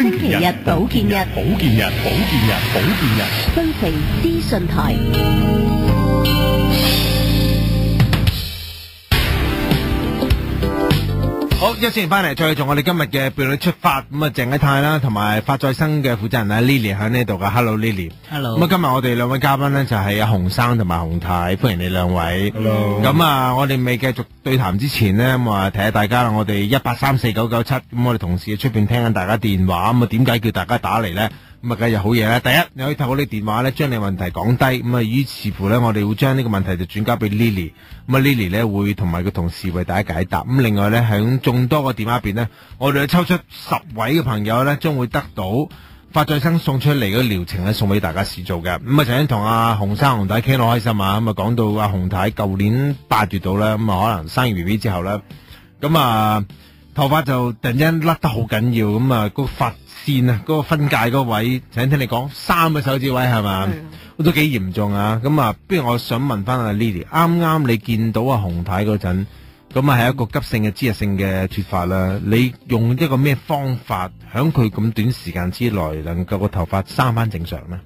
星期日保健日，新城資訊台。好，一線翻嚟，再做我哋今日嘅辯論出發。咁啊，鄭一泰啦，同埋發再生嘅負責人啊 Lily 喺呢度噶。Hello Lily。Hello。咁啊，今日我哋兩位嘉賓呢，就係阿洪生同埋洪太，歡迎你兩位。Hello。咁啊，我哋未繼續對談之前呢，咁啊提下大家啦，我哋1834997，咁我哋同事喺出邊聽緊大家電話，咁啊點解叫大家打嚟呢？咁啊，梗係好嘢啦！第一，你可以透過呢電話咧，將你問題講低。咁啊，於是乎咧，我哋會將呢個問題就轉交俾 Lily。咁啊，Lily 咧會同埋個同事為大家解答。咁另外咧，喺眾多個電話入邊呢，我哋抽出10位嘅朋友咧，將會得到發再生送出嚟嘅療程咧，送俾大家試做嘅。咁啊，曾經同阿洪生洪太傾到開心啊！咁啊，講到阿洪太舊年8月度啦，咁啊，可能生完 BB 之後咧，咁啊，頭髮就突然間甩得好緊要，咁啊，個髮線啊，嗰個分界嗰位，請聽你講3個手指位係嘛，都幾嚴重啊！咁啊，不如我想問翻阿 Lily， 啱啱你見到阿洪太嗰陣，咁啊係一個急性嘅脂溢性嘅脫髮啦，你用一個咩方法喺佢咁短時間之內，能夠個頭髮生翻正常呢？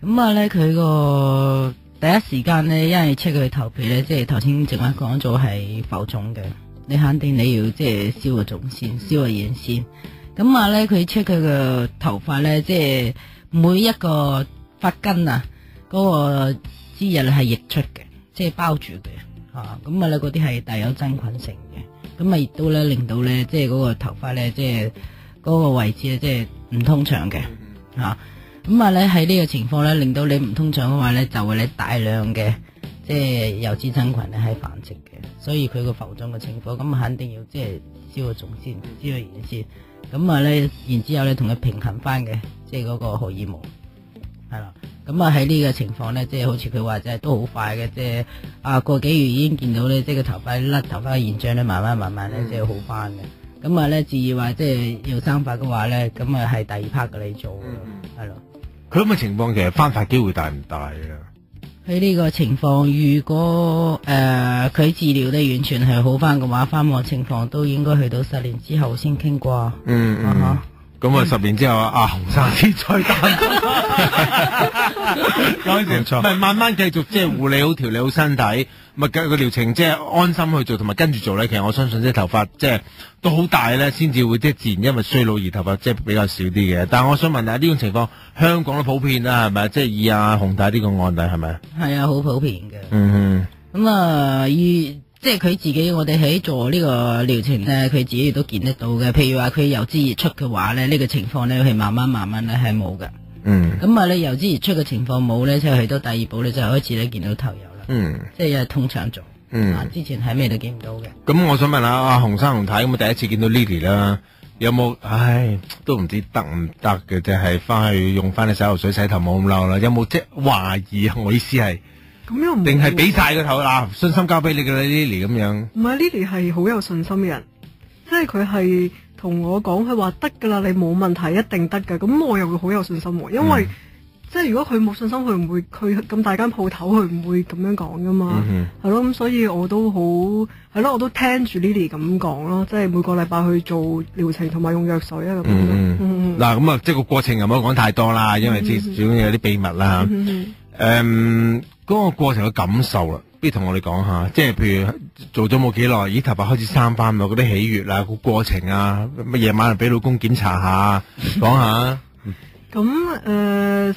咁啊咧，佢個第一時間咧，因為 check 佢頭皮咧，即係頭先正話講咗係浮腫嘅，你肯定你要即係燒個腫先，燒個炎先。咁啊咧，佢 check 佢個頭髮咧，即係每一個髮根啊，嗰個脂液係溢出嘅，即係包住嘅嚇。咁啊咧，嗰啲係帶有真菌性嘅，咁啊亦都咧令到咧，即係嗰個頭髮咧，即係嗰個位置咧，即係唔通暢嘅嚇。咁啊咧喺呢個情況咧，令到你唔通暢嘅話咧，就會你大量嘅即係有滋真菌咧係繁殖嘅，所以佢個浮腫嘅情況，咁啊肯定要即係燒個腫先，燒個炎先。咁啊咧，然之後咧同佢平衡翻嘅，即係嗰個荷爾蒙係啦。咁啊喺呢個情況咧，即係好似佢話齋都好快嘅，即係過幾月已經見到咧，即係個頭髮甩頭髮嘅現象咧，慢慢咧即係好翻嘅。咁啊咧，至於話即係要生髮嘅話咧，咁啊係第二 part 嘅你做嘅，係咯。佢咁嘅情況其實翻髮機會大唔大啊？喺呢個情況，如果佢治療得完全係好翻嘅話，翻望情況都應該去到10年之後先傾啩。咁啊10年之後阿洪生先再單，冇錯，咪慢慢繼續即係護理好、調理好身體，咪個療程即係安心去做，同埋跟住做咧。其實我相信即係頭髮即係都好大咧，先至會即係自然因為衰老而頭髮即係比較少啲嘅。但係我想問下呢種情況，香港都普遍啦，係咪？即係以阿洪太呢個案例係咪？係啊，好普遍嘅。咁啊，即係佢自己，我哋喺做呢個療程咧，佢自己都見得到嘅。譬如話佢由脂而出嘅話咧，呢個情況咧係慢慢咧係冇嘅。咁啊，你由脂而出嘅情況冇咧，即係去到第二步咧就開始咧見到頭油啦。即係通暢咗。之前係咩都見唔到嘅。咁我想問下阿洪生洪太，咁第一次見到 Lily 啦，有冇都唔知得唔得嘅，即係翻去用翻啲洗頭水洗頭冇咁嬲啦？有冇即係懷疑？我意思係。咁又唔定係俾晒個頭啦，信心交俾你嘅 Lily 咁樣。唔係 Lily 係好有信心嘅人，即係佢係同我講，佢話得噶啦，你冇問題，一定得噶。咁我又會好有信心，因為即係如果佢冇信心，佢唔會佢咁大間鋪頭，佢唔會咁樣講噶嘛。係咯，咁所以我都好係咯，我都聽住 Lily 咁講咯，即係每個禮拜去做療程同埋用藥水啊咁樣。嗱，咁啊，即係個過程又唔好講太多啦，因為始終有啲秘密啦。嗰個過程嘅感受啦，不如同我哋講下，即係譬如做咗冇幾耐，咦頭髮開始生翻咪嗰啲喜悅啊，個過程啊，乜夜晚俾老公檢查下，講下。咁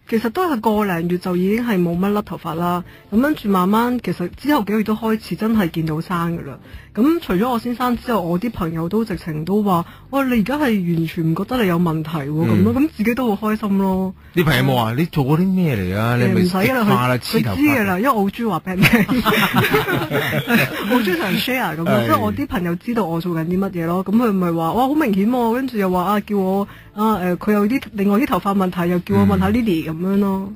其實都係個零月就已經係冇乜甩頭髮啦，咁跟住慢慢其實之後幾個月都開始真係見到生噶啦。咁除咗我先生之後，我啲朋友都直情都話：哇，你而家係完全唔覺得你有問題喎咁咯，咁自己都好開心咯。啲朋友冇話你做過啲咩嚟啊？你咪唔使啦，佢知㗎啦，因為我好中意話俾人聽，好中意同人 share 咁樣，即係我啲朋友知道我做緊啲乜嘢咯。咁佢咪話：哇，好明顯喎！跟住又話叫我佢有啲另外啲頭髮問題，又叫我問下 Lily 咁樣咯。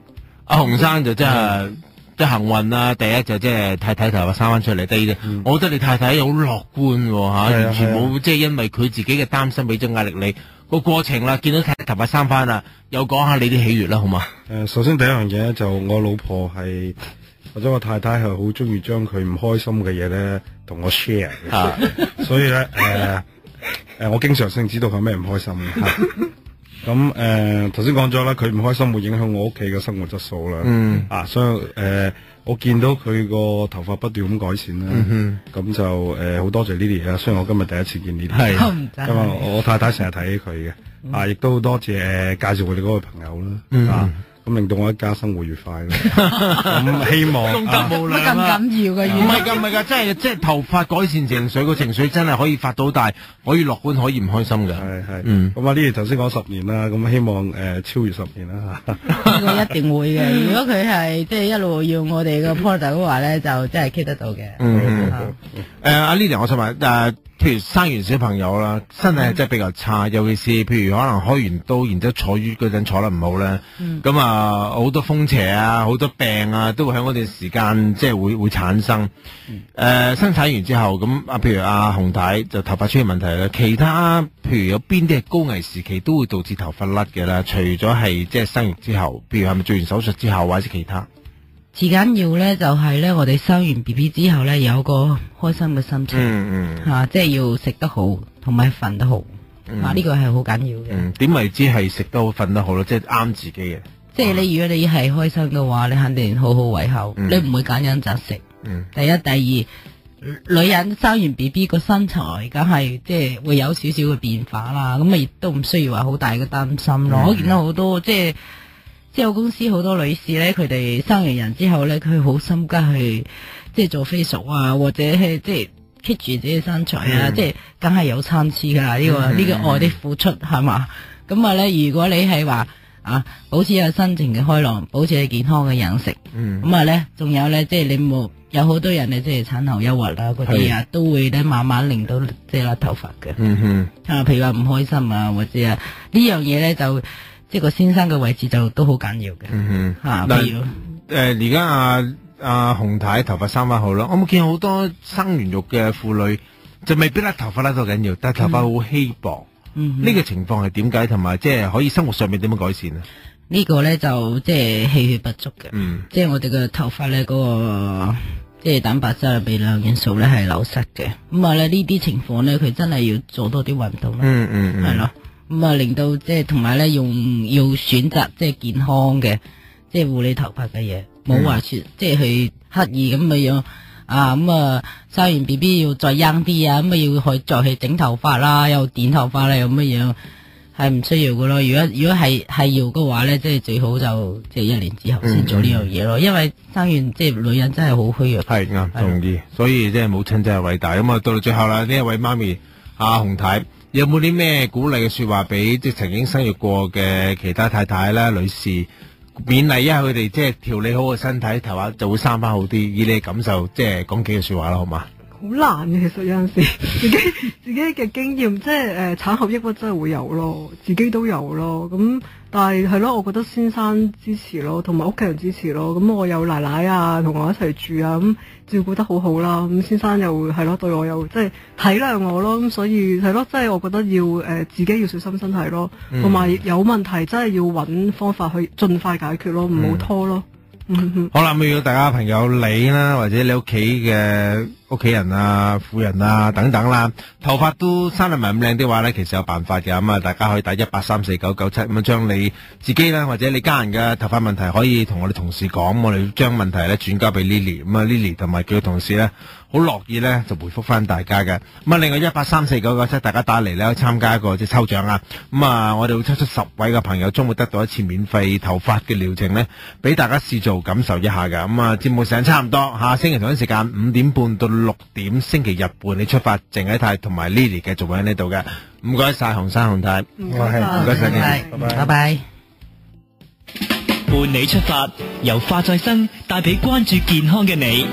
阿洪生就真係。即係幸運啦，第一就即係太太頭髮生翻出嚟，第二我覺得你太太好樂觀吓，完全冇即係因為佢自己嘅擔心俾咗壓力你個過程啦，見到太太頭髮生翻啦，又講下你啲喜悅啦，好嘛？首先第一樣嘢就我老婆係或者我太太係好中意將佢唔開心嘅嘢咧同我 share 嘅，所以咧我經常性知道佢有咩唔開心嘅。咁頭先講咗啦，佢唔開心會影響我屋企嘅生活質素啦。所以我見到佢個頭髮不斷咁改善啦。咁就好多謝 Lily 啦。雖然我今日第一次見 Lily，因為我太太成日睇起佢嘅。亦都多謝介紹佢哋嗰個朋友啦。咁令到我一家生活愉快咯。咁希望功德無量咁緊要嘅，唔係㗎，唔係㗎，即係頭髮改善情緒，個情緒真係可以發到大，可以樂觀，可以唔開心㗎。係。咁啊，呢頭先講10年啦，咁希望超越10年啦嚇。呢個一定會嘅。如果佢係即係一路要我哋個 product 嘅話咧，就真係 keep 得到嘅。阿 Lily， 我想問譬如生完小朋友啦，身體係真係比較差，尤其是譬如可能開完刀，然之後坐月嗰陣坐得唔好咧，咁好多風邪啊，好多病啊，都會喺嗰段時間即係會產生。生產完之後，咁譬如阿洪太就頭髮出現問題啦，其他譬如有邊啲係高危時期都會導致頭髮甩嘅啦？除咗係即係生完之後，譬如係咪做完手術之後或者其他？至緊要咧就係咧，我哋生完 B B 之後咧有個開心嘅心情，即係要食得好，同埋瞓得好，呢個係好緊要嘅。點為之係食得好、瞓得好咯？即係啱自己嘅。即係如果你係開心嘅話，你肯定好好胃口，你唔會揀飲擇食。第一、第二，女人生完 B B 個身材，梗係即係會有少少嘅變化啦。咁亦都唔需要話好大嘅擔心咯。我見到好多即係我公司好多女士咧，佢哋生完人之後咧，佢好心急去即係做 facial 啊，或者係即係 keep 住自己身材啊，即係梗係有參差噶啦。呢個愛的付出係嘛？咁啊咧，如果你係話保持有心情嘅開朗，保持你健康嘅飲食，咁啊咧，仲有咧，即係你冇有好多人咧，即係產後憂鬱啦嗰啲啊，都會咧慢慢令到即係甩頭髮嘅。譬如話唔開心啊，或者呢樣嘢咧就。即係個先生嘅位置就都好緊要嘅。譬如而家阿洪太頭髮生翻好啦，我冇見好多生完肉嘅婦女就未必甩頭髮甩到緊要，但係頭髮好稀薄。呢個情況係點解？同埋即係可以生活上面點樣改善呢？呢個咧就即係氣血不足嘅。即係我哋嘅頭髮咧嗰個即係蛋白質嘅微量元素咧係流失嘅。咁啊咧呢啲情況咧，佢真係要做多啲運動啦。係咯。咁啊，令到即係同埋咧，要選擇即係健康嘅，即係護理頭髮嘅嘢，冇話即係去刻意咁嘅樣生完 B B 要再 young 啲啊，咁要去再去整頭髮啦，又剪頭髮啦，又乜樣，係唔需要嘅咯。如果係要嘅話咧，即係最好就即係1年之後先做呢樣嘢咯。因為生完即係女人真係好虛弱。係啱，同意。所以即係母親真係偉大。咁到最後啦，呢一位媽咪阿洪太。有冇啲咩鼓勵嘅說話俾即係曾經生育過嘅其他太太啦、女士，勉勵一下佢哋，即係調理好個身體，頭髮就會生翻好啲。以你嘅感受，即係講幾句說話啦，好嘛？好難嘅，其實有陣時自己嘅經驗，即係產後抑鬱真係會有咯，自己都有咯。咁但係咯，我覺得先生支持咯，同埋屋企人支持咯。咁我有奶奶啊，同我一齊住啊，咁照顧得好好啦。咁先生又係咯，對我又即係體諒我咯。咁所以係咯，即係我覺得要自己要小心身體咯，同埋有問題真係要揾方法去盡快解決咯，唔好拖咯。好啦，咁如果大家朋友你啦，或者你屋企嘅屋企人啊、婦人啊等等啦，頭髮都生得唔係咁靚的話咧，其實有辦法嘅。咁大家可以打1834997咁樣將你自己啦或者你家人嘅頭髮問題可以同我哋同事講，我哋將問題咧轉交俾 Lily。咁Lily 同埋佢嘅同事咧好樂意咧就回覆翻大家嘅。咁另外1834997大家打嚟咧參加一個即係抽獎啊。我哋會抽出10位嘅朋友，將會得到一次免費頭髮嘅療程咧，俾大家試做感受一下嘅。節目時間差唔多，下星期同一時間5點半到6點，星期日伴你出發，鄭啟泰同埋 Lily 繼續喺呢度嘅。唔該晒洪生洪太，唔該晒你，拜拜。伴你出發，由化再生帶俾關注健康嘅你。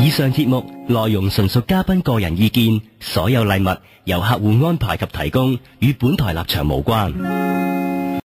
以上節目內容純屬嘉賓個人意見，所有禮物由客戶安排及提供，與本台立場無關。